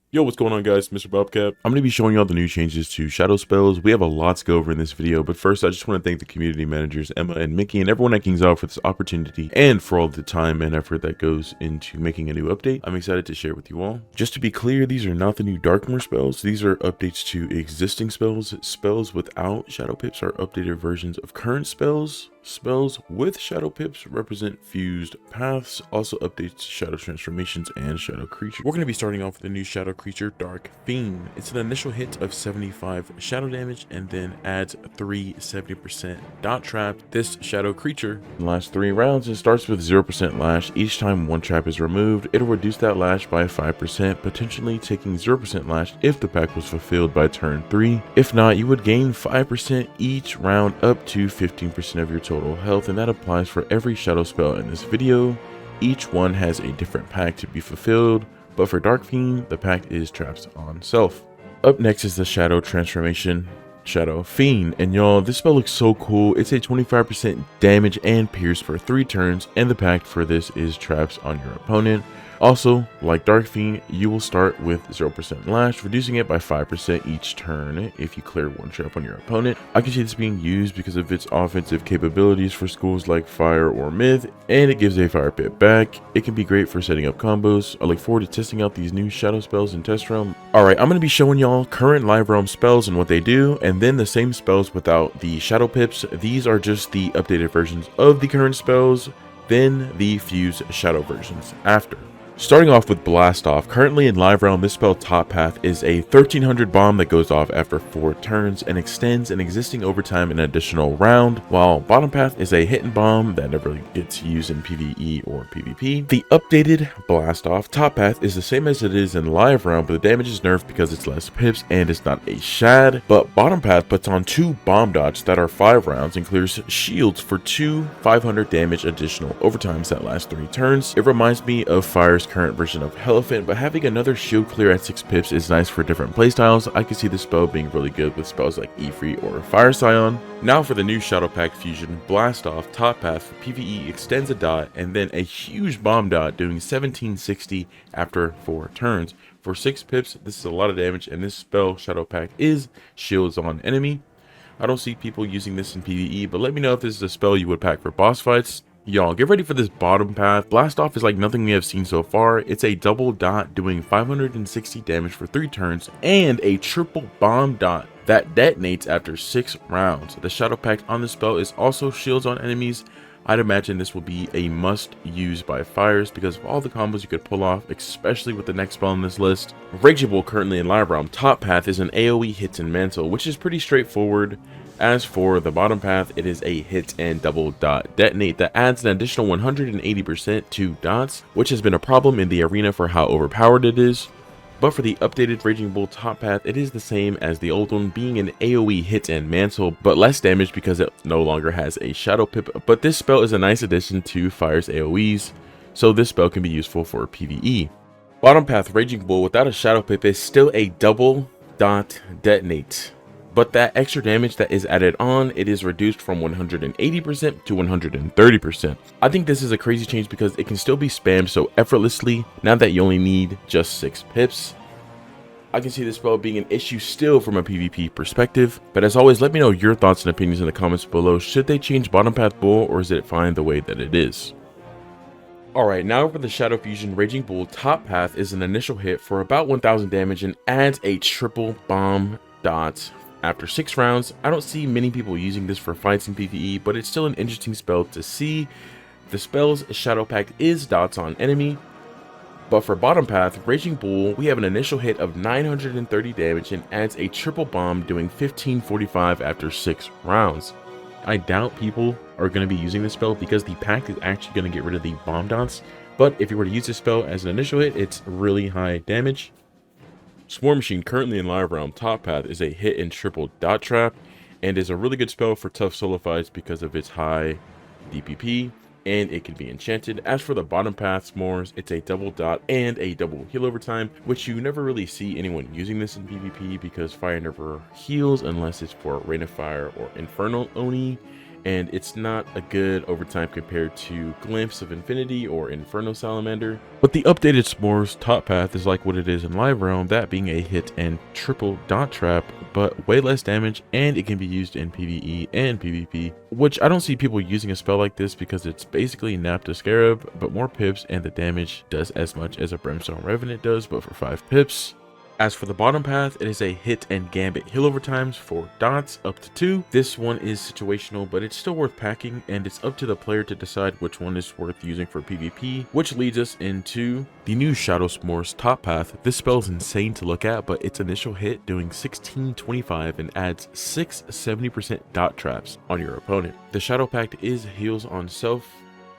Yo, what's going on, guys? Mr. Bobcat. I'm going to be showing you all the new changes to shadow spells. We have a lot to go over in this video, but first I just want to thank the community managers, Emma and Mickey, and everyone at Kings Out for this opportunity and for all the time and effort that goes into making a new update. I'm excited to share with you all. Just to be clear, these are not the new Darkmoor spells. These are updates to existing spells. Spells without shadow pips are updated versions of current spells. Spells with shadow pips represent fused paths, also updates to shadow transformations and shadow creatures. We're going to be starting off with the new shadow creature, Dark Fiend. It's an initial hit of 75 shadow damage and then adds 3 70% dot trap. This shadow creature lasts 3 rounds and starts with 0% lash. Each time one trap is removed, it'll reduce that lash by 5%, potentially taking 0% lash if the pack was fulfilled by turn 3. If not, you would gain 5% each round up to 15% of your total health, and that applies for every shadow spell in this video. Each one has a different pact to be fulfilled, but for Dark Fiend, the pact is traps on self. Up next is the shadow transformation, Shadow Fiend, and y'all, this spell looks so cool. It's a 25% damage and pierce for 3 turns, and the pact for this is traps on your opponent. Also, like Dark Fiend, you will start with 0% lash, reducing it by 5% each turn if you clear one trap on your opponent. I can see this being used because of its offensive capabilities for schools like Fire or Myth, and it gives a fire pit back. It can be great for setting up combos. I look forward to testing out these new shadow spells in Test Realm. Alright, I'm going to be showing y'all current Live Realm spells and what they do, and then the same spells without the shadow pips. These are just the updated versions of the current spells, then the fused shadow versions after. Starting off with Blast Off. Currently in Live Realm, this spell Top Path is a 1300 bomb that goes off after 4 turns and extends an existing overtime an additional round, while Bottom Path is a hit and bomb that never gets used in PvE or PvP. The updated Blast Off Top Path is the same as it is in Live Realm, but the damage is nerfed because it's less pips and it's not a shad. But Bottom Path puts on 2 bomb dots that are 5 rounds and clears shields for 2 500 damage additional overtimes that last 3 turns. It reminds me of Fire's current version of Elephant, but having another shield clear at 6 pips is nice for different playstyles. I can see this spell being really good with spells like Ifrit or Fire Scion. Now for the new Shadow Pact fusion, Blast Off Top Path for PvE extends a dot and then a huge bomb dot doing 1760 after 4 turns. For 6 pips, this is a lot of damage, and this spell, Shadow Pact, is shields on enemy. I don't see people using this in PvE, but let me know if this is a spell you would pack for boss fights. Y'all, get ready for this Bottom Path. Blast Off is like nothing we have seen so far. It's a double dot doing 560 damage for 3 turns and a triple bomb dot that detonates after 6 rounds. The Shadow Pact on this spell is also shields on enemies. I'd imagine this will be a must use by Fires because of all the combos you could pull off, especially with the next spell on this list. Raging Bull, currently in Live Realm, Top Path is an AoE hit and mantle, which is pretty straightforward. As for the Bottom Path, it is a hit and double dot detonate that adds an additional 180% to dots, which has been a problem in the arena for how overpowered it is. But for the updated Raging Bull Top Path, it is the same as the old one, being an AoE hit and mantle, but less damage because it no longer has a shadow pip. But this spell is a nice addition to Fire's AoEs, so this spell can be useful for PvE. Bottom Path Raging Bull without a shadow pip is still a double dot detonate, but that extra damage that is added on, it is reduced from 180% to 130%. I think this is a crazy change because it can still be spammed so effortlessly now that you only need just 6 pips. I can see this spell being an issue still from a PvP perspective, but as always, let me know your thoughts and opinions in the comments below. Should they change Bottom Path Bull, or is it fine the way that it is? Alright, now for the Shadow Fusion, Raging Bull Top Path is an initial hit for about 1000 damage and adds a triple bomb dot after 6 rounds. I don't see many people using this for fights in PvE, but it's still an interesting spell to see. The spell's Shadow Pact is dots on enemy, but for Bottom Path, Raging Bull, we have an initial hit of 930 damage and adds a triple bomb doing 1545 after 6 rounds. I doubt people are going to be using this spell because the pact is actually going to get rid of the bomb dots, but if you were to use this spell as an initial hit, it's really high damage. Swarm Machine, currently in Live Realm, Top Path is a hit and triple dot trap and is a really good spell for tough solo fights because of its high DPP, and it can be enchanted. As for the Bottom Path S'mores, it's a double dot and a double heal over time, which you never really see anyone using this in PvP because Fire never heals unless it's for Rain of Fire or Infernal Oni, and it's not a good overtime compared to Glimpse of Infinity or Inferno Salamander. But the updated S'mores top path is like what it is in Live Realm, that being a hit and triple dot trap, but way less damage, and it can be used in PvE and PvP, which I don't see people using a spell like this because it's basically Napta Scarab, but more pips, and the damage does as much as a Brimstone Revenant does, but for 5 pips. As for the bottom path, it is a hit and gambit heal overtimes for dots up to 2. This one is situational, but it's still worth packing, and it's up to the player to decide which one is worth using for PvP, which leads us into the new Shadow S'mores top path. This spell is insane to look at, but its initial hit doing 1625 and adds 6 70% dot traps on your opponent. The Shadow Pact is heals on self,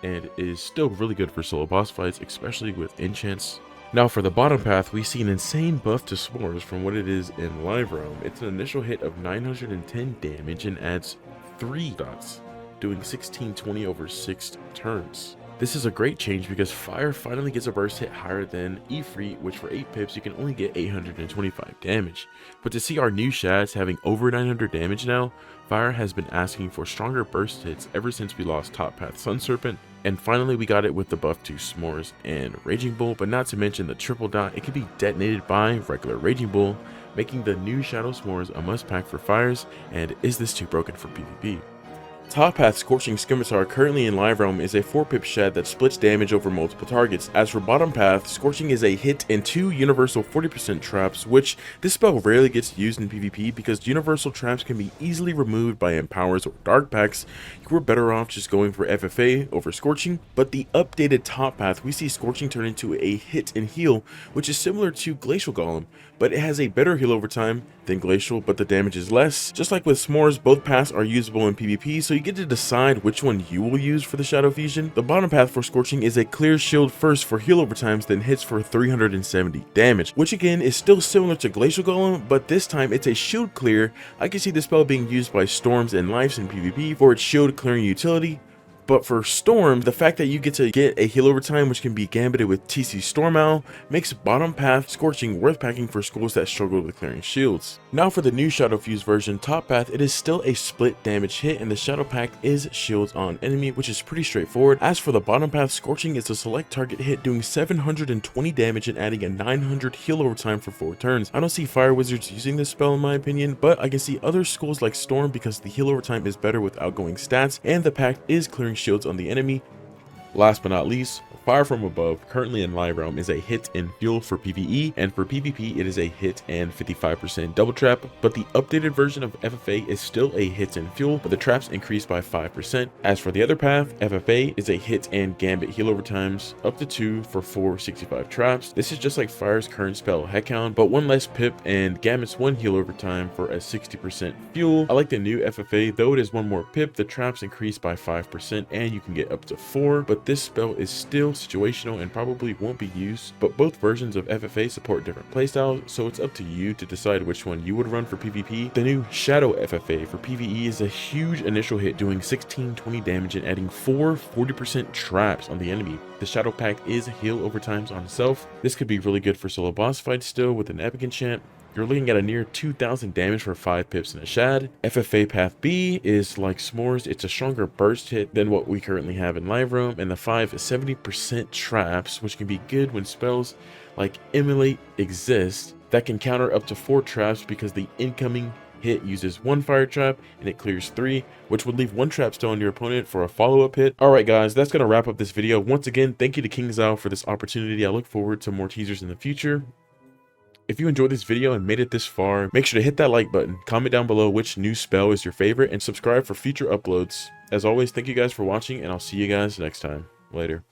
and is still really good for solo boss fights, especially with enchants. Now for the bottom path, we see an insane buff to S'mores from what it is in Live Realm. It's an initial hit of 910 damage and adds 3 dots, doing 1620 over 6 turns. This is a great change because Fire finally gets a burst hit higher than Ifrit, which for 8 pips you can only get 825 damage. But to see our new Shads having over 900 damage now, Fire has been asking for stronger burst hits ever since we lost top path Sun Serpent, and finally we got it with the buff to S'mores and Raging Bull, but not to mention the triple dot. It can be detonated by regular Raging Bull, making the new Shadow S'mores a must pack for fires, and is this too broken for PvP? Top path Scorching Scimitar currently in Live Realm is a 4-pip Shad that splits damage over multiple targets. As for bottom path, Scorching is a hit and 2 universal 40% traps, which this spell rarely gets used in PvP because universal traps can be easily removed by empowers or dark packs. You were better off just going for FFA over Scorching. But the updated top path, we see Scorching turn into a hit and heal, which is similar to Glacial Golem, but it has a better heal over time than Glacial, but the damage is less. Just like with S'mores, both paths are usable in PvP, so you get to decide which one you will use for the Shadow Fusion. The bottom path for Scorching is a clear shield first for heal overtimes, then hits for 370 damage, which again is still similar to Glacial Golem, but this time it's a shield clear. I can see the spell being used by Storms and Lives in PvP for its shield clearing utility. But for Storm, the fact that you get to get a heal over time, which can be gambited with TC Storm Owl, makes bottom path Scorching worth packing for schools that struggle with clearing shields. Now for the new Shadow Fuse version top path, it is still a split damage hit, and the Shadow Pact is shields on enemy, which is pretty straightforward. As for the bottom path, Scorching is a select target hit doing 720 damage and adding a 900 heal over time for 4 turns. I don't see Fire Wizards using this spell in my opinion, but I can see other schools like Storm because the heal over time is better with outgoing stats, and the Pact is clearing shields on the enemy. Last but not least, Fire from Above, currently in Live Realm, is a hit and fuel for PvE, and for PvP it is a hit and 55% double trap, but the updated version of FFA is still a hit and fuel, but the traps increase by 5%. As for the other path, FFA is a hit and gambit heal over times, up to 2 for 465 traps. This is just like Fire's current spell Heckhound, but 1 less pip, and Gambit's 1 heal over time for a 60% fuel. I like the new FFA, though it is 1 more pip, the traps increase by 5%, and you can get up to 4, but this spell is still situational and probably won't be used, but both versions of FFA support different playstyles, so it's up to you to decide which one you would run for PvP. The new Shadow FFA for PvE is a huge initial hit doing 1620 damage and adding 4 40% traps on the enemy. The Shadow Pact is heal overtimes on self. This could be really good for solo boss fights still with an epic enchant. You're looking at a near 2000 damage for 5 pips in a Shad. FFA Path B is like S'mores, it's a stronger burst hit than what we currently have in Live Realm, and the 5 is 70% traps, which can be good when spells like Immolate exist that can counter up to 4 traps because the incoming hit uses 1 fire trap and it clears 3, which would leave 1 trap still on your opponent for a follow-up hit. Alright guys, that's going to wrap up this video. Once again, thank you to KingsOwl for this opportunity. I look forward to more teasers in the future. If you enjoyed this video and made it this far, make sure to hit that like button, comment down below which new spell is your favorite, and subscribe for future uploads. As always, thank you guys for watching, and I'll see you guys next time. Later.